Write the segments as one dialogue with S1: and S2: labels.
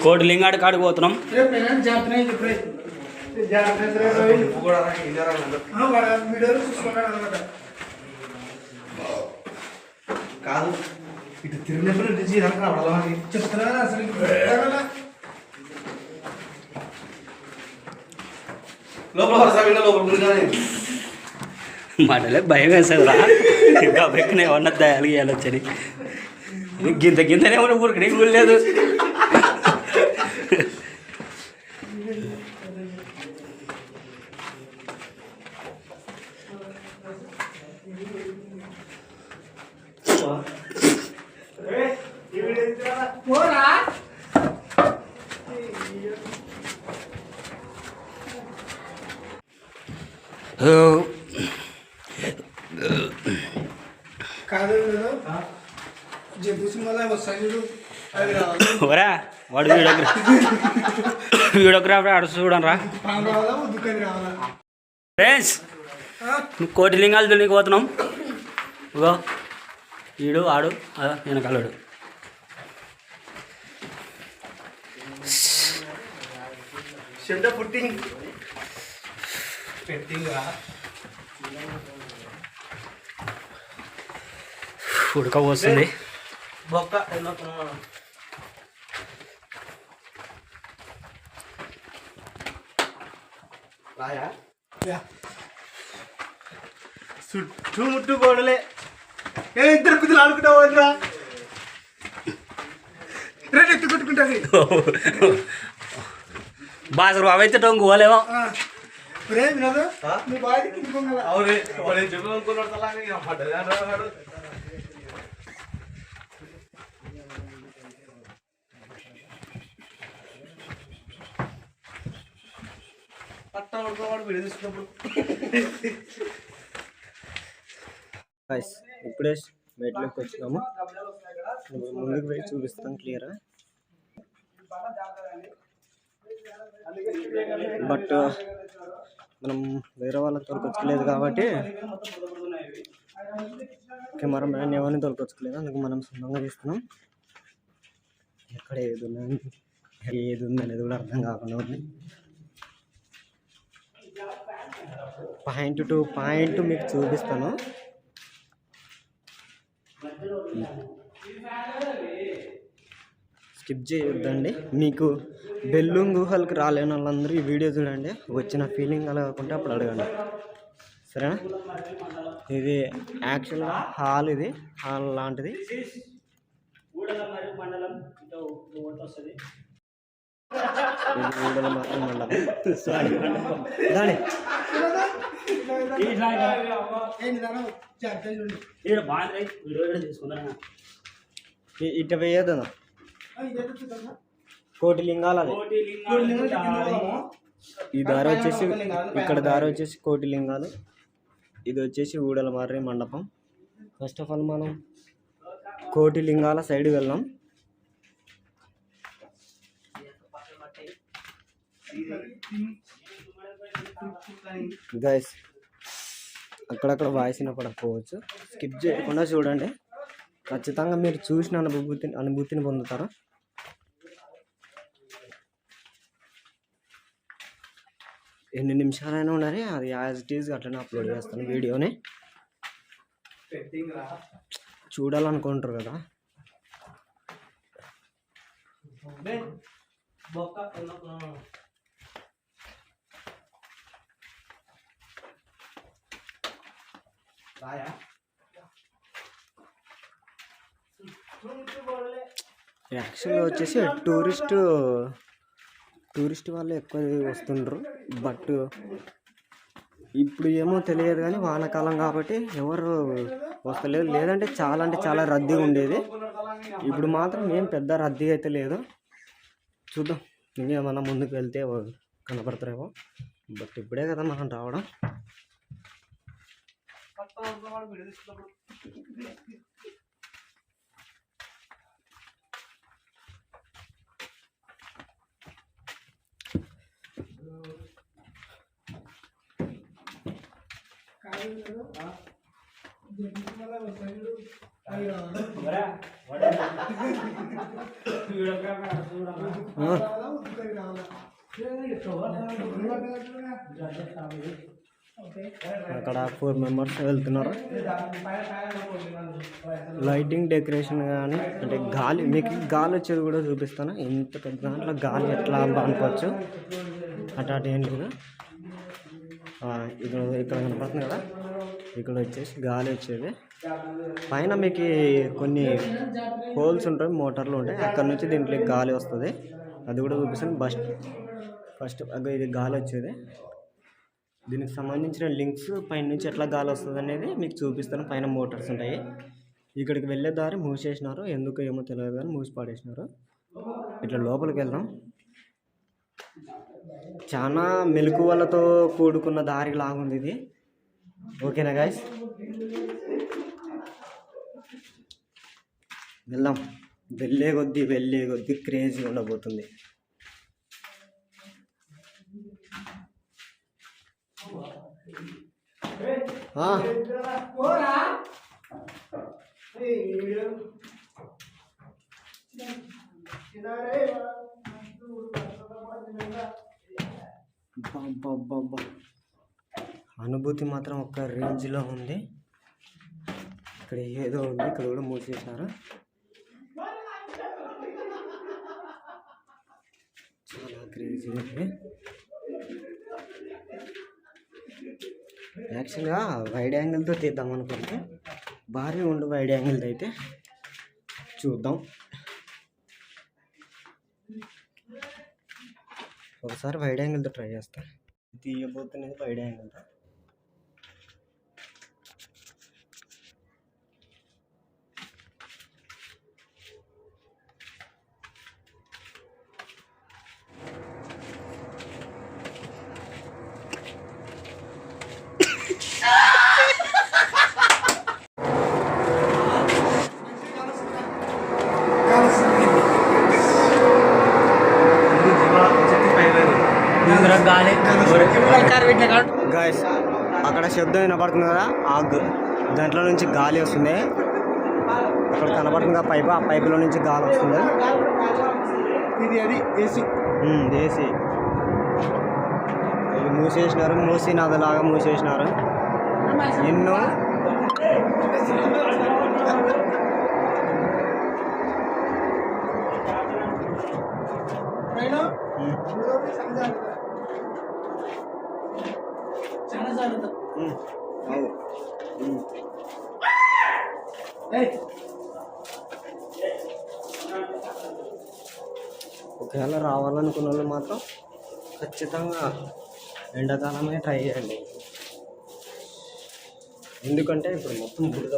S1: కోటి లింగాడి కాడికి పోతున్నాం.
S2: కాదు ఇటు తిరిగినప్పుడు చెప్తున్నా అసలు
S1: మాటలే భయం వేసేదిరా. ఇంకా వెక్కిన ఏమన్నా దయాలు గీయాలొచ్చని గింత గింతనే ఉన్న ఊరికి ఊళ్ళలేదు. ఓరా వాడు వీడియోగ్రాఫర్ ఆడ చూడండి రా ఫ్రెండ్స్. కోటి లింగాలు దునికి పోతున్నాం. ఇగో ఈడు ఆడు వెనకాలడు. ఉడకపోస్తుంది.
S2: చుట్టూ గోడలే. ఇద్దరు కుదులు ఆడుకుంటావు వదిరా. రెండు ఎత్తు కొట్టుకుంటుంది.
S1: బాసరు బాబు అయితే టొంగు పోలేమో.
S3: ఇప్పుడే మెట్లోకి వచ్చినాము. ముందుకు పోయి చూపిస్తాం క్లియర్. బట్ మనం వేరే వాళ్ళకి తోలుకొచ్చుకోలేదు కాబట్టి కెమెరా మ్యాన్ ఎవరిని తోలుకొచ్చుకోలేదు. అందుకు మనం సొంతంగా తీస్తున్నాం. ఎక్కడ ఏది ఉందనేది కూడా అర్థం కాకుండా ఉంది. పాయింట్ టు పాయింట్ మీకు చూపిస్తాను. స్కిప్ చేయొద్దండి. మీకు బెల్లుం గుహలకు రాలేని వాళ్ళందరూ ఈ వీడియో చూడండి. వచ్చిన ఫీలింగ్ అలా కాకుండా అప్పుడు అడగండి, సరేనా? ఇది యాక్చువల్గా హాల్. ఇది హాల్ లాంటిది. ఇది ఊడలమర్రి మండలం. దాని ఇటు పోయేదా కోటి లింగాలు. అది ఈ దారి వచ్చేసి ఇక్కడ దారి వచ్చేసి కోటి లింగాలు. ఇది వచ్చేసి ఊడలమర్రి మండపం. ఫస్ట్ ఆఫ్ ఆల్ మనం కోటి లింగాల సైడ్ వెళ్దాం. గైస్ అక్కడక్కడ వాయిస్ వినపడకపోవచ్చు. స్కిప్ చేయకుండా చూడండి. ఖచ్చితంగా మీరు చూసిన అనుభూతిని పొందుతారు. ఎన్ని నిమిషాలైనా ఉండాలి. అది యాజ్ ఇట్ ఈజ్ అట్లనే అప్లోడ్ చేస్తాను వీడియోని. చూడాలనుకుంటారు కదా. యాక్చువల్గా వచ్చేసి టూరిస్ట్ వాళ్ళు ఎక్కువ వస్తుండ్రు. బట్ ఇప్పుడు ఏమో తెలియదు కానీ వానాకాలం కాబట్టి ఎవరు వస్తలేదు. లేదంటే చాలా రద్దీగా ఉండేది. ఇప్పుడు మాత్రం ఏం పెద్ద రద్దీ అయితే లేదు. చూద్దాం ఇంకేమన్నా ముందుకు వెళ్తే కనపడతారేమో. బట్ ఇప్పుడే కదా మనం రావడం. అక్కడ 4 మెంబర్స్ వెళ్తున్నారు. లైటింగ్ డెకరేషన్ కానీ అంటే గాలి, మీకు గాలి వచ్చేది కూడా చూపిస్తాను. ఇంత పెద్ద దాంట్లో గాలి ఎట్లా అనుకోవచ్చు. అటు ఏం లేదు. ఇక్కడ కనపడుతుంది కదా, ఇక్కడ వచ్చేసి గాలి వచ్చేది. పైన మీకు కొన్ని హోల్స్ ఉంటాయి, మోటార్లు ఉంటాయి, అక్కడ నుంచి దీంట్లోకి గాలి వస్తుంది. అది కూడా చూపిస్తాను. ఫస్ట్ ఇది గాలి వచ్చేది. దీనికి సంబంధించిన లింక్స్ పైన నుంచి ఎట్లా గాలి వస్తుంది అనేది మీకు చూపిస్తాను. పైన మోటార్స్ ఉంటాయి. ఇక్కడికి వెళ్ళే దారి మూసేసినారు, ఎందుకు ఏమో తెలియదు కానీ మూసి పడేసినారు. ఇట్లా లోపలికి వెళ్దాం. చాలా మెలకువలతో కూడుకున్న దారి లాగుంది ఇది. ఓకేనా గైస్, వెళ్దాం. వెళ్ళే కొద్దీ క్రేజీ ఉండబోతుంది. అనుభూతి మాత్రం ఒక రేంజ్లో ఉంది. ఇక్కడ ఏదో ఉంది, ఇక్కడ కూడా మూసేసారు. చాలా క్రేజీ ఉంది. యాక్చువల్గా వైడ్ యాంగిల్తో తీద్దాం అనుకుంటే భారీ ఉండు. వైడ్ యాంగిల్తో అయితే చూద్దాం. ఒకసారి వైడ్ యాంగిల్తో ట్రై చేస్తాను. తీయబోతున్నది వైడ్ యాంగిల్తో. గైస్, అక్కడ శబ్దం వినపడుతుంది కదా, దాంట్లో నుంచి గాలి వస్తుంది. అక్కడ కనపడుతుంది కదా పైపు, ఆ పైపులో నుంచి గాలి వస్తుంది.
S2: అది ఏసీ.
S3: ఇది మూసేసినారు, మూసినదిలాగా మూసేసినారు. ఎన్నో ఒకవేళ రావాలనుకున్న వాళ్ళు మాత్రం ఖచ్చితంగా ఎండాకాలమే ట్రై చేయండి. ఎందుకంటే ఇప్పుడు మొత్తం బురద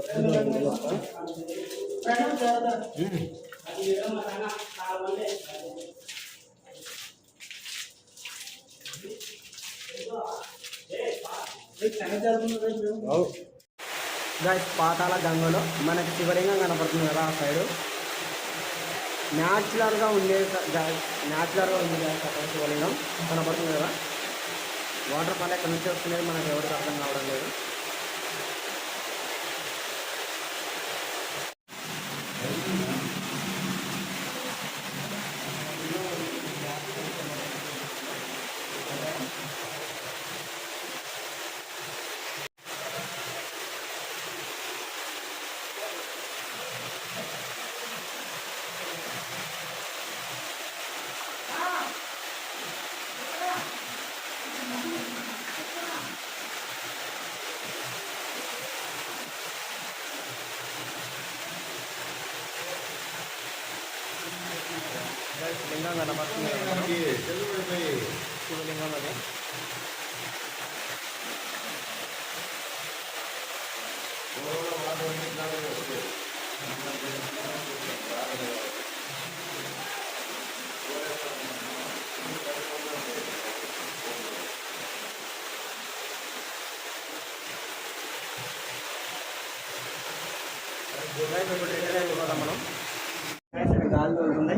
S3: గైస్, పాతాళ గంగలో మనకి శివలింగం కనపడుతుంది కదా, ఆ సైడు న్యాచురల్గా ఉంది అక్కడ శివలింగం కనపడుతుంది కదా. వాటర్ ఫాల్ ఎక్కడ నుంచి వస్తున్నది మనకు ఎవరికి అర్థం కావడం లేదు. శివలింగం కనపడుతుంది శివలింగం అది. మనం గాలి తోలుతుంది,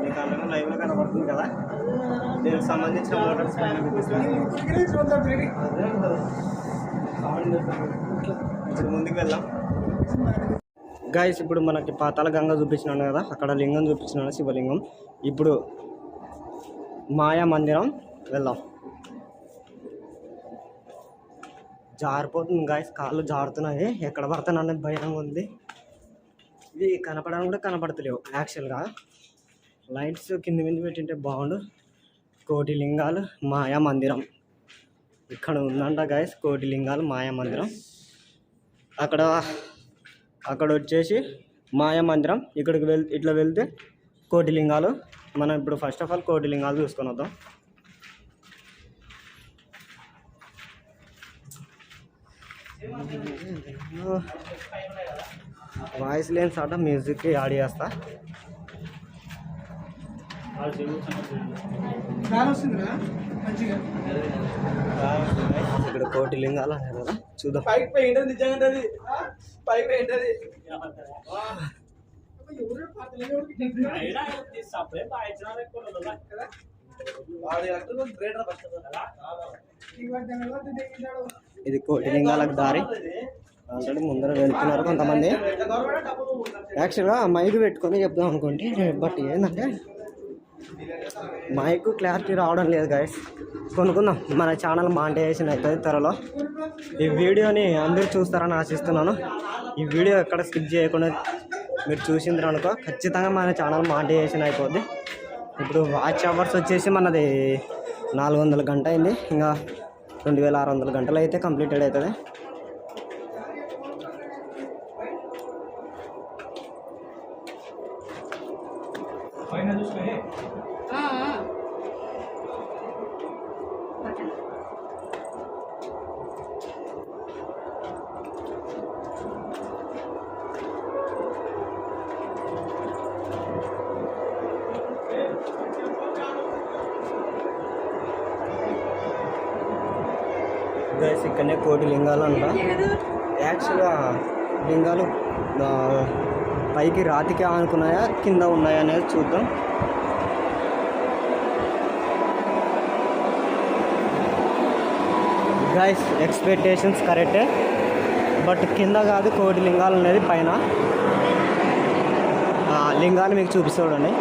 S3: మీకు అందరం లైవ్లో కనబడుతుంది కదా. దీనికి సంబంధించిన మోటార్స్ పైన ఇప్పుడు ముందుకు వెళ్దాం. గైస్ ఇప్పుడు మనకి పాతాళ గంగ చూపించినాను కదా, అక్కడ లింగం చూపించినాను, శివలింగం. ఇప్పుడు మాయా మందిరం వెళ్దాం. జారిపోతుంది గాయస్, కాళ్ళు జారుతున్నాయి, ఎక్కడ పడతాననేది భయంగా ఉంది. ఇవి కనపడడం కూడా కనపడతలేవు యాక్చువల్గా. లైట్స్ కింద మీద పెట్టింటే బాగుండు. కోటి లింగాలు మాయా మందిరం ఇక్కడ ఉందంట గాయస్. కోటి లింగాలు మాయా మందిరం. అక్కడ వచ్చేసి మాయా మందిరం. ఇక్కడికి ఇట్లా వెళ్తే కోటి లింగాలు. మనం ఇప్పుడు ఫస్ట్ ఆఫ్ ఆల్ కోటి లింగాలు చూసుకొని వద్దాం. వాయిస్ లేని సాట మ్యూజిక్ యాడ్ చేస్తా. ఇక్కడ కోటి లింగాలు అన్నారు కదా, చూద్దాం. ఇది కోటి లింగాలకు దారి. ఆల్రెడీ ముందర వెళ్తున్నారు కొంతమంది. యాక్చువల్గా మైక్ పెట్టుకొని చెప్దాం అనుకుంటే, బట్ ఏంటంటే మైక్ క్లారిటీ రావడం లేదు గాయస్. కొనుక్కుందాం. మన ఛానల్ మానిటైజేషన్ అవుతుంది త్వరలో. ఈ వీడియోని అందరూ చూస్తారని ఆశిస్తున్నాను. ఈ వీడియో ఎక్కడ స్కిప్ చేయకుండా మీరు చూసిండ్రు అనుకో, ఖచ్చితంగా మన ఛానల్ మానిటైజేషన్ అయిపోద్ది. ఇప్పుడు వాచ్ అవర్స్ వచ్చేసి మనది 400 గంట అయింది. ఇంకా 2600 గంటలు అయితే కంప్లీటెడ్ అవుతుంది. గైస్ ఇక్కడనే కోటి లింగాలు అంట. యాక్చువల్గా లింగాలు పైకి రాతికి ఆనుకున్నాయా కింద ఉన్నాయా అనేది చూద్దాం. గైస్ ఎక్స్పెక్టేషన్స్ కరెక్టే, బట్ కింద కాదు కోటి లింగాలు అనేది పైన. లింగాలు మీకు చూపిస్తాడండి.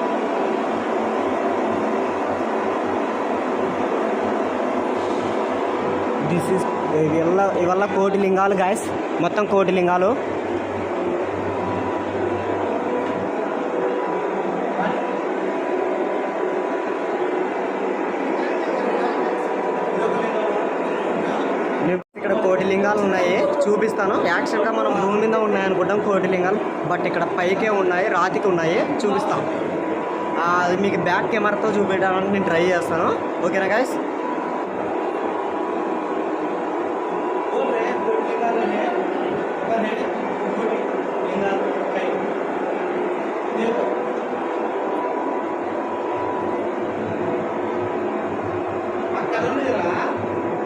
S3: ఇవల్ల కోటి లింగాలు గాయస్, మొత్తం కోటి లింగాలు. ఇక్కడ కోటి లింగాలు ఉన్నాయి, చూపిస్తాను. యాక్చువల్గా మనం భూమి మీద ఉన్నాయి అనుకుంటాం కోటి లింగాలు, బట్ ఇక్కడ పైకే ఉన్నాయి, రాతికి ఉన్నాయి, చూపిస్తాం. అది మీకు బ్యాక్ కెమెరాతో చూపించడానికి నేను ట్రై చేస్తాను. ఓకేనా గాయస్?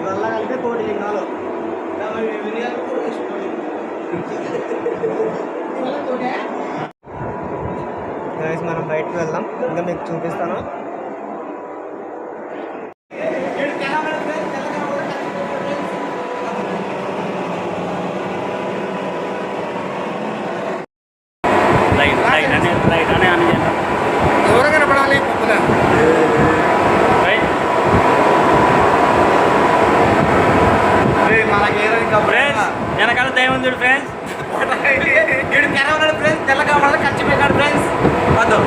S3: ఇవల్ల కలిపి కోటి లింగాలు. గైస్ మనం బయటకు వెళ్దాం, ఇంకా మీకు చూపిస్తాను.
S2: ఎవరు కనపడాలి?
S1: వెనకాల దైవం చూడు ఫ్రెండ్స్.
S2: వీడు తెరవనాడు ఫ్రెండ్స్, తెల్లగా ఉన్నాడు, ఖర్చు పెట్టాడు ఫ్రెండ్స్. వద్దు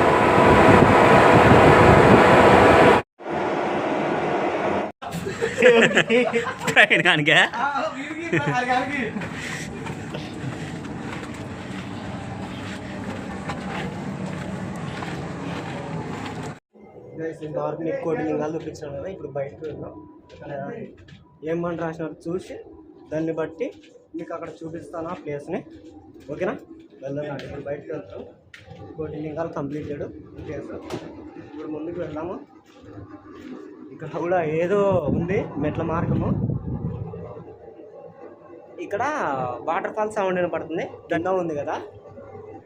S1: కనుక
S3: ఇంతవరకు మీకు కోటి లింగాలు చూపించాను కదా. ఇప్పుడు బయటకు వెళ్దాం. అక్కడ ఏమని రాసినారు చూసి దాన్ని బట్టి మీకు అక్కడ చూపిస్తాను ఆ ప్లేస్ని. ఓకేనా? వెళ్దాం. ఇప్పుడు బయటకు వెళ్తాం. కోటి లింగాలు కంప్లీటెడ్ ప్లేస్. ఇప్పుడు ముందుకు వెళ్దాము. ఇక్కడ కూడా ఏదో ఉంది మెట్ల మార్గము. ఇక్కడ వాటర్ ఫాల్ సౌండ్ వినపడుతుంది. గంగా ఉంది కదా,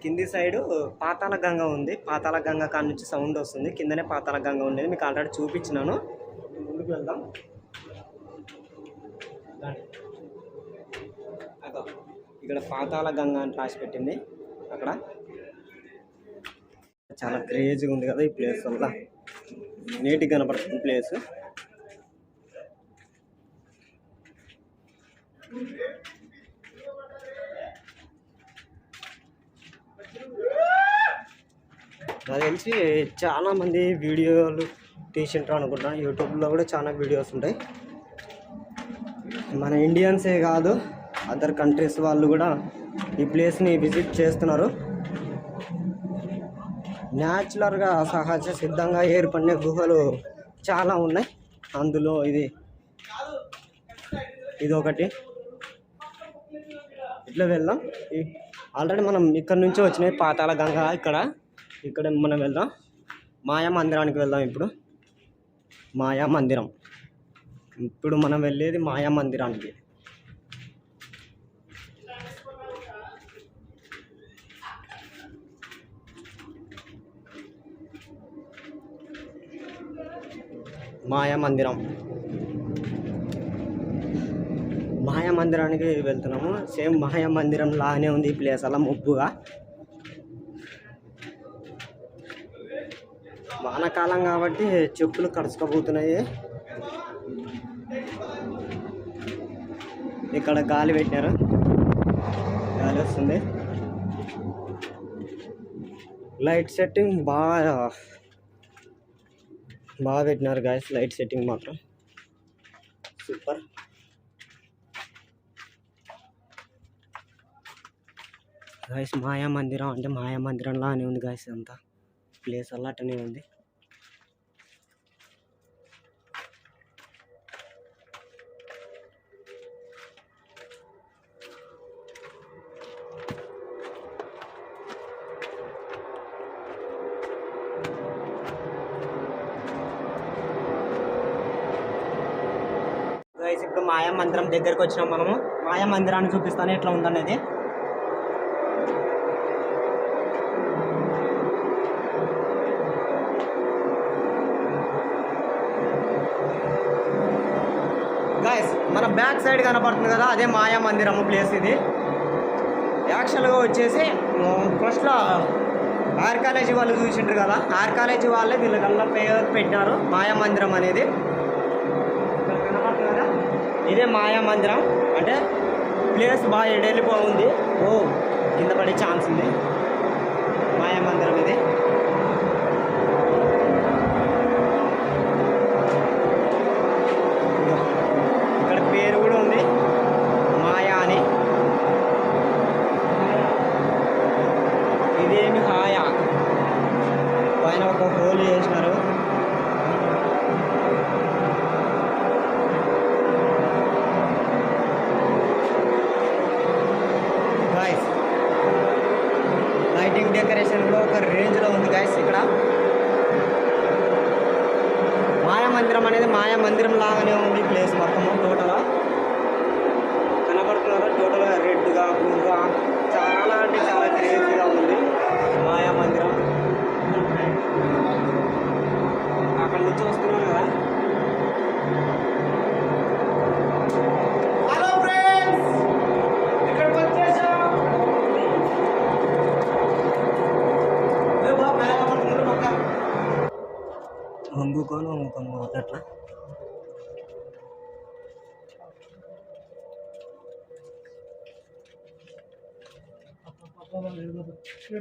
S3: కింది సైడు పాతాళ గంగ ఉంది. పాతాళ గంగ కాడ నుంచి సౌండ్ వస్తుంది. కిందనే పాతాళ గంగ ఉండేది, మీకు ఆల్రెడీ చూపించినాను. ముందుకు వెళ్దాం. ఇక్కడ పాతాళ గంగ అని రాసి పెట్టింది. అక్కడ చాలా క్రేజీగా ఉంది కదా ఈ ప్లేస్ వల్ల, నీట్గా కనపడుతుంది ప్లేస్. నాకు తెలిసి చాలామంది వీడియోలు తీసింటారు అనుకుంటాను. యూట్యూబ్లో కూడా చాలా వీడియోస్ ఉంటాయి. మన ఇండియన్సే కాదు, అదర్ కంట్రీస్ వాళ్ళు కూడా ఈ ప్లేస్ని విజిట్ చేస్తున్నారు. న్యాచురల్గా సహజ సిద్ధంగా ఏర్పడిన గుహలు చాలా ఉన్నాయి. అందులో ఇది ఒకటి. ఇట్లా వెళ్దాం. ఆల్రెడీ మనం ఇక్కడ నుంచి వచ్చినాయి పాతాళ గంగ. ఇక్కడ మనం వెళ్దాం. మాయా మందిరానికి వెళ్దాం. మాయా మందిరం. ఇప్పుడు మనం వెళ్ళేది మాయా మందిరానికి. మాయా మందిరానికి వెళ్తున్నాము. సేమ్ మాయా మందిరం లాగానే ఉంది ఈ ప్లేస్, అలా ముబ్బుగా. వానాకాలం కాబట్టి చెప్పులు కడుచుకోబోతున్నాయి. ఇక్కడ గాలి పెట్టినారు, గాలి వస్తుంది. లైట్ సెట్టింగ్ బాగా పెట్టినారు గాయస్. లైట్ సెట్టింగ్ మాత్రం సూపర్. గాయస్ మాయా మందిరం అంటే మాయా మందిరం లానే ఉంది గాయస్. అంతా ప్లేస్ అల్లటనే ఉంది. గైస్ ఇప్పుడు మాయా మందిరం దగ్గరకు వచ్చినాం మనము. మాయా మందిరాన్ని చూపిస్తాను ఎట్లా ఉందనేది. గైస్ మన బ్యాక్ సైడ్ కనపడుతుంది కదా, అదే మాయా మందిరము ప్లేస్. ఇది యాక్చువల్గా వచ్చేసి ఫస్ట్లో ఆర్ కాలేజీ వాళ్ళు చూసింటారు కదా, ఆర్ కాలేజీ వాళ్ళే వీళ్ళకల్లా పేరు పెట్టినారు మాయా మందిరం అనేది. కనపడుతుంది కదా, ఇదే మాయా మందిరం. అంటే ప్లేస్ బాగా ఎడెళ్ళిపోయింది. కింద పడే ఛాన్స్ ఉంది. మాయా మందిరం ఇది. ఇక్కడ పేరు కూడా ఉంది, మాయా అని. ఇదేమి హాయా, పైన ఒక హోల్ చేసినారు. గాయస్ లైటింగ్ డెకరేషన్ కూడా ఒక రేంజ్లో ఉంది గాయస్. ఇక్కడ మాయా మందిరం అనేది మాయా మందిరం లాగానే ఉంది ప్లేస్ మొత్తము. టోటల్గా కనబడుతున్నారు. టోటల్గా రెడ్గా బ్లూగా చాలా అంటే చాలా క్రేజీగా ఉంది మాయా మందిరం. అక్కడ నుంచి వస్తున్నాను కదా.
S2: హలో ఫ్రెండ్స్, ఇక్కడికి వచ్చేసాం.
S3: వంగుకొని అట్లా.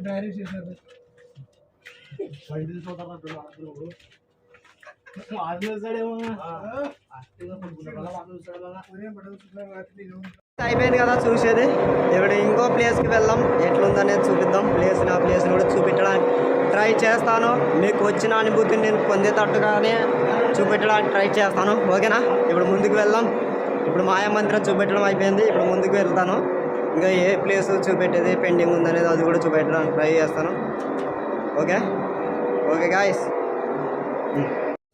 S2: డైరీ చేశారు.
S3: అయిపోయింది కదా చూసేది. ఇప్పుడు ఇంకో ప్లేస్కి వెళ్దాం, ఎట్లుందనేది చూపిద్దాం. నా ప్లేస్ని కూడా చూపించడానికి ట్రై చేస్తాను. మీకు వచ్చిన అనుభూతిని నేను పొందేటట్టుగానే చూపించడానికి ట్రై చేస్తాను. ఓకేనా? ఇప్పుడు ముందుకు వెళ్దాం. ఇప్పుడు మాయా మందిరం చూపెట్టడం అయిపోయింది. ఇప్పుడు ముందుకు వెళ్తాను. ఇంకా ఏ ప్లేస్ చూపెట్టేది పెండింగ్ ఉందనేది అది కూడా చూపెట్టడానికి ట్రై చేస్తాను. ఓకే గాయస్,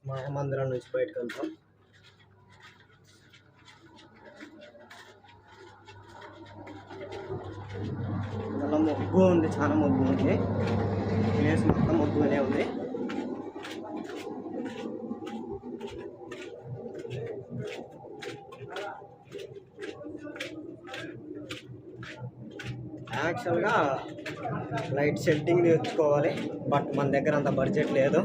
S3: మాయా మందిరం నుంచి బయటకు వెళ్తాం. చాలా మబ్బు ఉంది, చాలా మబ్బు ఉంది. ప్లేస్ మొత్తం మబ్బుగానే ఉంది. యాక్చువల్గా లైట్ సెట్టింగ్ తెచ్చుకోవాలి, బట్ మన దగ్గర అంత బడ్జెట్ లేదు.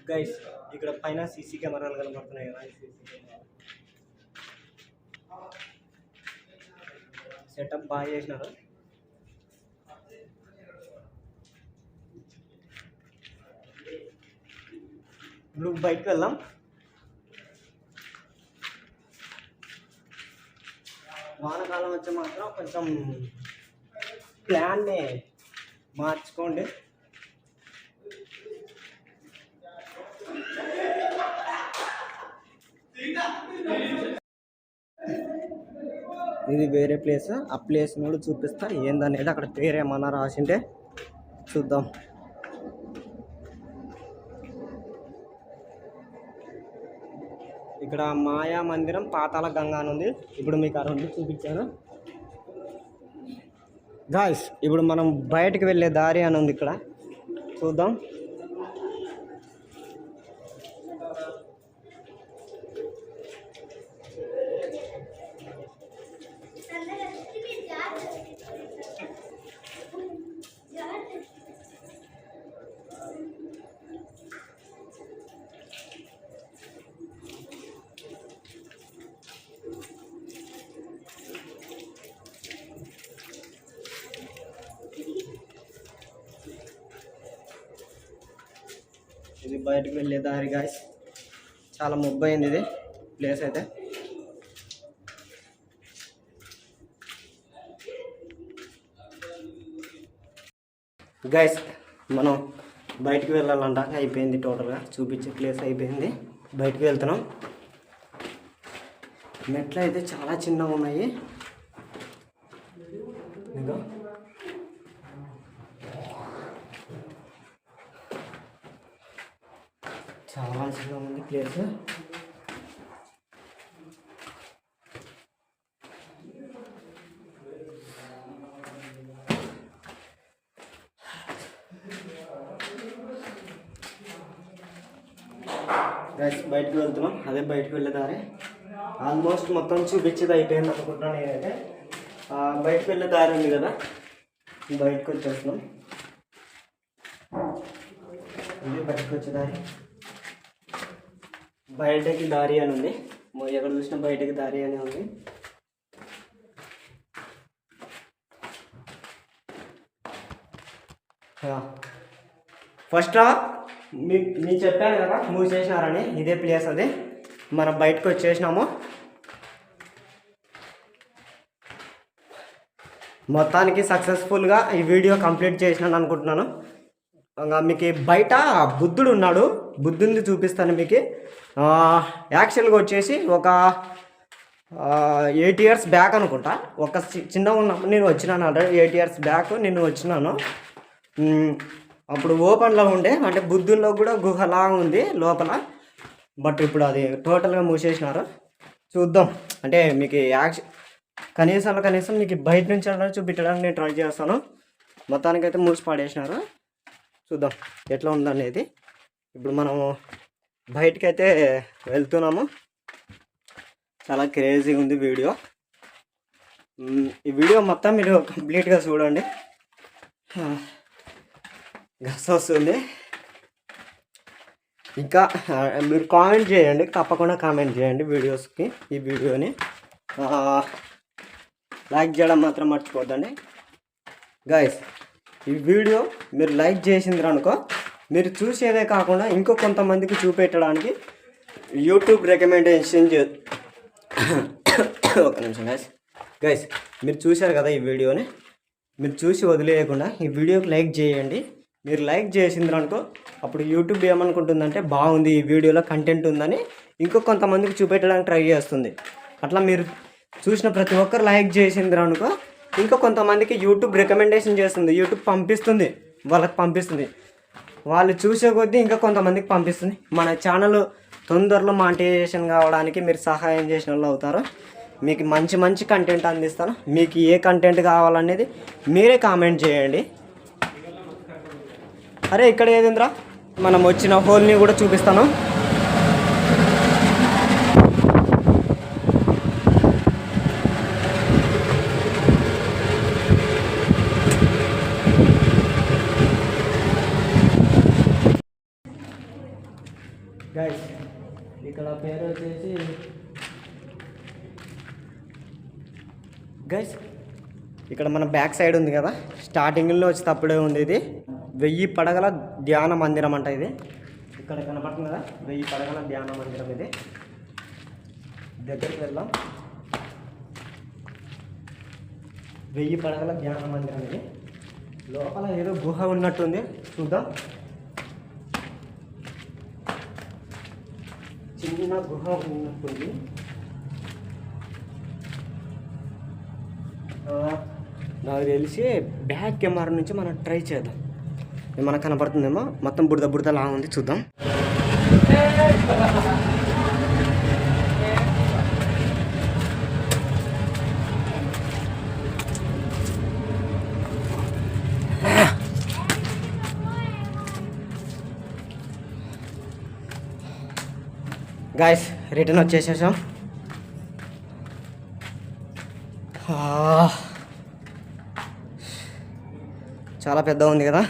S3: గైస్ ఇక్కడ పైన సీసీ కెమెరాలు కనబడుతున్నాయి కదా, సెటప్ బాగా చేసినారు. ఇప్పుడు బయటకు వెళ్దాం. వానకాలం వచ్చే మాత్రం కొంచెం ప్లాన్ని మార్చుకోండి. ఇది వేరే ప్లేస్, ఆ ప్లేస్ కూడా చూపిస్తా ఏందనేది. అక్కడ పేరు ఏమన్నా రాసింటే చూద్దాం. ఇక్కడ మాయా మందిరం, పాతాళ గంగా అని ఉంది. ఇప్పుడు మీకు ఆ రెండు చూపించాను గాయ్స్. ఇప్పుడు మనం బయటకు వెళ్ళే దారి అని ఉంది, ఇక్కడ చూద్దాం. ఇది బయటకు వెళ్ళే దారి గాయస్. చాలా మొబ్బైంది ఇది ప్లేస్ అయితే. గైస్ మనం బయటకు వెళ్ళాలంట, అయిపోయింది టోటల్గా చూపించే ప్లేస్ అయిపోయింది. బయటకు వెళ్తున్నాం. మెట్లు అయితే చాలా చిన్నగా ఉన్నాయి. ఇంకా చాలా చిన్నగా ఉంది ప్లేస్. గైస్ బయటకు వెళ్తున్నాం, అదే బయటకు వెళ్ళే దారి. ఆల్మోస్ట్ మొత్తం చూపించేది అయిపోయింది అనుకుంటున్నాను నేనైతే. బయటకు వెళ్ళే దారి ఉంది కదా, బయటకు వచ్చేస్తున్నాం. ఇది బయటకు వచ్చే దారి. బయటకి దారి అని ఉంది, ఎక్కడ చూసినా బయటకి దారి అని ఉంది. ఫస్ట్ మీకు చెప్పాను కదా మూసేసినారని, ఇదే ప్లేస్ అది. మనం బయటకు వచ్చేసినాము. మొత్తానికి సక్సెస్ఫుల్గా ఈ వీడియో కంప్లీట్ చేసినాను అనుకుంటున్నాను. మీకు బయట బుద్ధుడు ఉన్నాడు, బుద్ధుడిని చూపిస్తాను మీకు. యాక్చువల్గా వచ్చేసి ఒక 8 years బ్యాక్ అనుకుంటా, ఒక చిన్నగా ఉన్నప్పుడు నేను వచ్చినాను. 8 years బ్యాక్ నేను వచ్చినాను. అప్పుడు ఓపెన్లో ఉండే, అంటే బుద్ధుల్లో కూడా గుహలా ఉంది లోపల. బట్ ఇప్పుడు అది టోటల్గా మూసేసినారు. చూద్దాం, అంటే మీకు కనీసం మీకు బయట నుంచి చూపించడానికి నేను ట్రై చేస్తాను. మొత్తానికైతే మూసి పడేసినారు. చూద్దాం ఎట్లా ఉందనేది. ఇప్పుడు మనము బయటకైతే వెళ్తున్నాము. చాలా క్రేజీగా ఉంది వీడియో. ఈ వీడియో మొత్తం మీరు కంప్లీట్గా చూడండి. గస్ వస్తుంది. ఇంకా మీరు కామెంట్ చేయండి, తప్పకుండా కామెంట్ చేయండి వీడియోస్కి. ఈ వీడియోని లైక్ చేయడం మాత్రం మర్చిపోద్దండి గైస్. ఈ వీడియో మీరు లైక్ చేసిండ్రు అనుకో, మీరు చూసేదే కాకుండా ఇంకో కొంతమందికి చూపెట్టడానికి యూట్యూబ్ రికమెండేషన్ ఒక నిమిషం గైస్ మీరు చూశారు కదా ఈ వీడియోని, మీరు చూసి వదిలేయకుండా ఈ వీడియోకి లైక్ చేయండి. మీరు లైక్ చేసిండ్రు అనుకో, అప్పుడు యూట్యూబ్ ఏమనుకుంటుందంటే బాగుంది, ఈ వీడియోలో కంటెంట్ ఉందని ఇంకో కొంతమందికి చూపెట్టడానికి ట్రై చేస్తుంది. అట్లా మీరు చూసిన ప్రతి ఒక్కరు లైక్ చేసిండ్రు అనుకో, ఇంకా కొంతమందికి యూట్యూబ్ రికమెండేషన్ చేస్తుంది, యూట్యూబ్ పంపిస్తుంది, వాళ్ళకి పంపిస్తుంది. వాళ్ళు చూసే కొద్దీ ఇంకా కొంతమందికి పంపిస్తుంది. మన ఛానల్ తొందరలో మానిటైజేషన్ కావడానికి మీరు సహాయం చేసిన వాళ్ళు అవుతారు. మీకు మంచి మంచి కంటెంట్ అందిస్తాను. మీకు ఏ కంటెంట్ కావాలనేది మీరే కామెంట్ చేయండి. అరే ఇక్కడ ఏదింద్రా, మనం వచ్చిన హోల్ని కూడా చూపిస్తాను. గైస్ ఇక్కడ పేరు వచ్చేసి గైస్ ఇక్కడ మన బ్యాక్ సైడ్ ఉంది కదా, స్టార్టింగ్లో వచ్చేటప్పుడే ఉంది. ఇది 1000 పడగల ధ్యాన మందిరం అంట. ఇది ఇక్కడ కనపడుతుంది కదా, 1000 పడగల ధ్యాన మందిరం. ఇది దగ్గరికి వెళ్దాం. 1000 పడగల ధ్యాన మందిరం. ఇది లోపల ఏదో గుహ ఉన్నట్టుంది, చూద్దాం. చిన్న గుహ ఉన్నట్టుంది. నాకు తెలిసి బ్యాక్ కెమెరా నుంచి మనం ట్రై చేద్దాం. మనకు కనపడుతుందేమో, మొత్తం బుడద బుడద లా ఉంది, చూద్దాం. గాయస్ రిటర్న్ వచ్చేసేసాం. చాలా పెద్ద ఉంది కదా.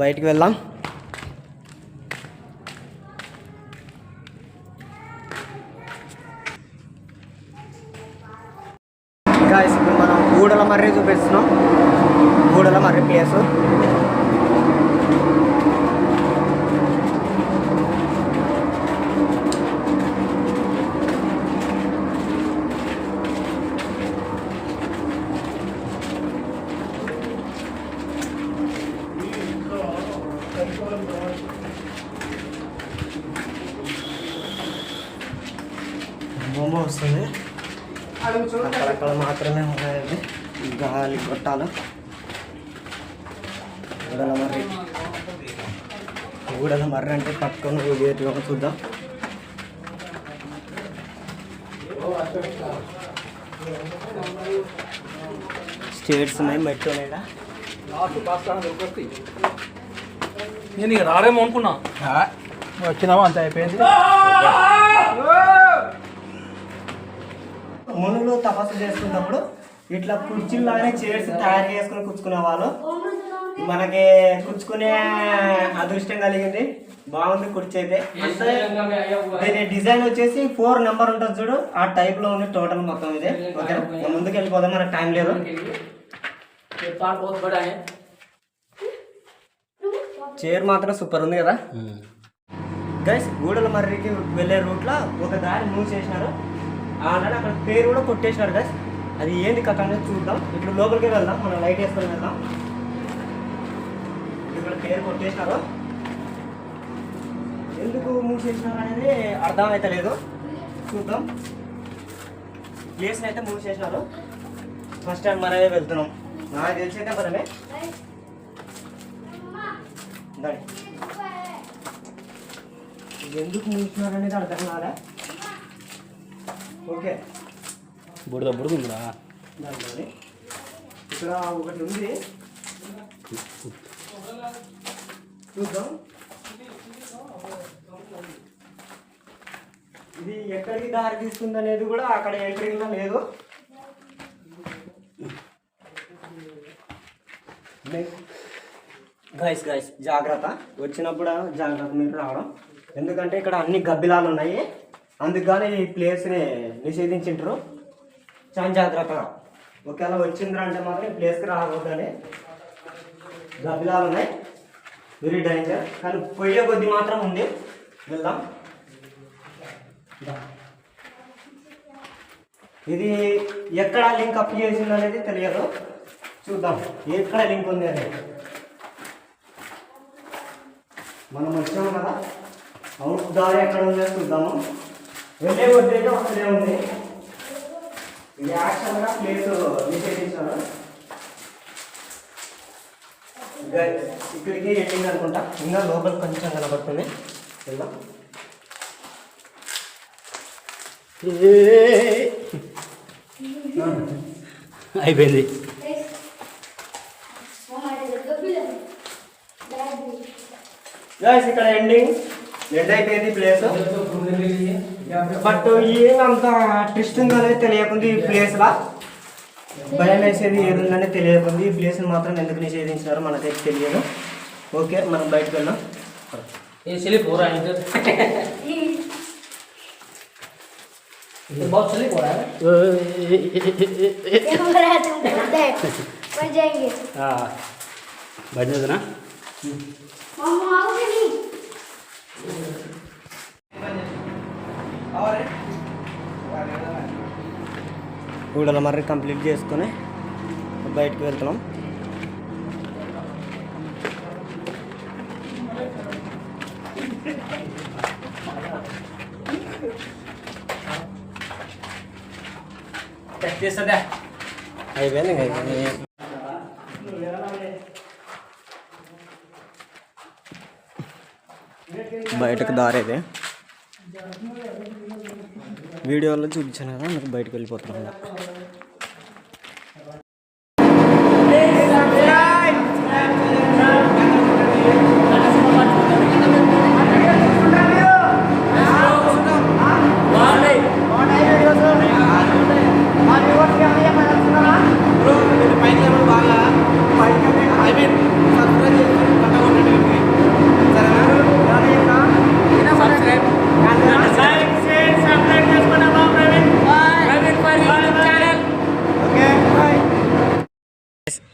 S3: బయటికి వెళ్దాం. గాయస్ ఇప్పుడు మనం గూడల మర్రి చూపిస్తున్నాం. గూడల మర్రి ప్లేసు. బొమ్మ వస్తుంది, అక్కడక్కడ మాత్రమే ఉన్నాయండి గాలి గొట్టాలు. గూడల మర్రి అంటే పట్టుకొని వేటిలో చూద్దాం. స్టేట్స్ ఉన్నాయి, మెట్రో ఉన్నాయా.
S2: నేను ఇక రారేమో అనుకున్నా, వచ్చినావా అంత అయిపోయింది.
S3: మునులు తపస్సు చేసుకున్నప్పుడు ఇట్లా కుర్చీలాగానే చైర్స్ తయారు చేసుకుని కూర్చుకునే వాళ్ళు. మనకి కూర్చుకునే అదృష్టం కలిగింది. బాగుంది కుర్చీ అయితే. దీని డిజైన్ వచ్చేసి 4 నెంబర్ ఉంటుంది చూడు, ఆ టైప్ లో ఉంది టోటల్ మొత్తం. ఇది ఓకే, ముందుకు వెళ్ళిపోదాం, మనకు టైం లేదు. చైర్ మాత్రం సూపర్ ఉంది కదా. గైస్ గూడల మర్రికి వెళ్ళే రూట్లో ఒక దారి మూవ్ చేసినారు, ఆల్రెడీ అక్కడ పేరు కూడా కొట్టేసినారు గైస్. అది ఏంది కథ అనేది చూద్దాం. ఇప్పుడు లోపలికి వెళ్దాం, మనం లైట్ వేసుకొని వెళ్దాం. ఇక్కడ పేరు కొట్టేసినారు, ఎందుకు మూవ్ చేసినారు అనేది అర్థం అయితే లేదు. చూద్దాం. ప్లేస్ని అయితే మూవ్ చేసినారు. ఫస్ట్ టైం మనమే వెళ్తున్నాం, నాకు తెలిసి అయితే మనమే. ఎందుకు మూసినారు అనేది అర్థం కాలే. ఓకే,
S1: బుడద బుడద ఉందా
S3: దాంట్లో. ఇక్కడ ఒకటి ఉంది, చూద్దాం. ఇది ఎక్కడికి దారి తీస్తుంది అనేది కూడా అక్కడ ఎంట్రీలో లేదు. గైస్ జాగ్రత్త, వచ్చినప్పుడు జాగ్రత్త మీరు రావడం. ఎందుకంటే ఇక్కడ అన్ని గబ్బిలాలు ఉన్నాయి, అందుకని ఈ ప్లేస్ని నిషేధించింటారు. చాలా జాగ్రత్తగా. ఒకవేళ వచ్చిండ్రా అంటే మాత్రం ఈ ప్లేస్కి రాకూడదని. గబ్బిలాలు ఉన్నాయి, వెరీ డేంజర్. కానీ పోయే కొద్ది మాత్రం ఉంది, వెళ్దాం. ఇది ఎక్కడ లింక్ అప్ చేసింది అనేది తెలియదు, చూద్దాం ఎక్కడ లింక్ ఉంది అనేది. మనం వచ్చాము కదా, అవుట్ దారి ఎక్కడ ఉందో చూద్దాము. వెళ్ళే కొద్ది అయితే వస్తూనే ఉంది. ఇది యాక్చువల్గా ప్లేస్ నిషేధించారు. ఇక్కడికి ఎండింగ్ అనుకుంటా, ఇంకా లోపల కొంచెం కనబడుతుంది. వెళ్దాం.
S1: అయిపోయింది.
S3: గైస్ ఇక్కడ ఎండ్ అయిపోయింది ప్లేస్. బట్ ఏమంత ట్విస్టింగ్ అనేది తెలియకుంది ఈ ప్లేస్లా. భయం వేసేది ఏది ఉందని తెలియకుంది. ఈ ప్లేస్ని మాత్రం ఎందుకు నిషేధించినారో మనకైతే తెలియదు. ఓకే, మనం బయటకు వెళ్దాం.
S4: बहुत स्लिप हो रहा है
S1: బయట చదువునా
S3: కూడల మర్రి కంప్లీట్ చేసుకొని బయటకు వెళ్తున్నాం. అయిపోయింది. బయటకు దారేదే వీడియోలో చూపించాను కదా, మీకు బయటకు వెళ్ళిపోతున్నాను.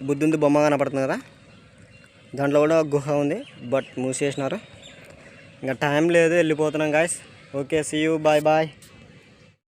S3: బుద్ధుంది బొమ్మ కనపడుతుంది కదా, దాంట్లో కూడా గుహ ఉంది, బట్ మూసేసినారు. ఇంకా టైం లేదు, వెళ్ళిపోతున్నాం guys. Okay, see you, bye bye.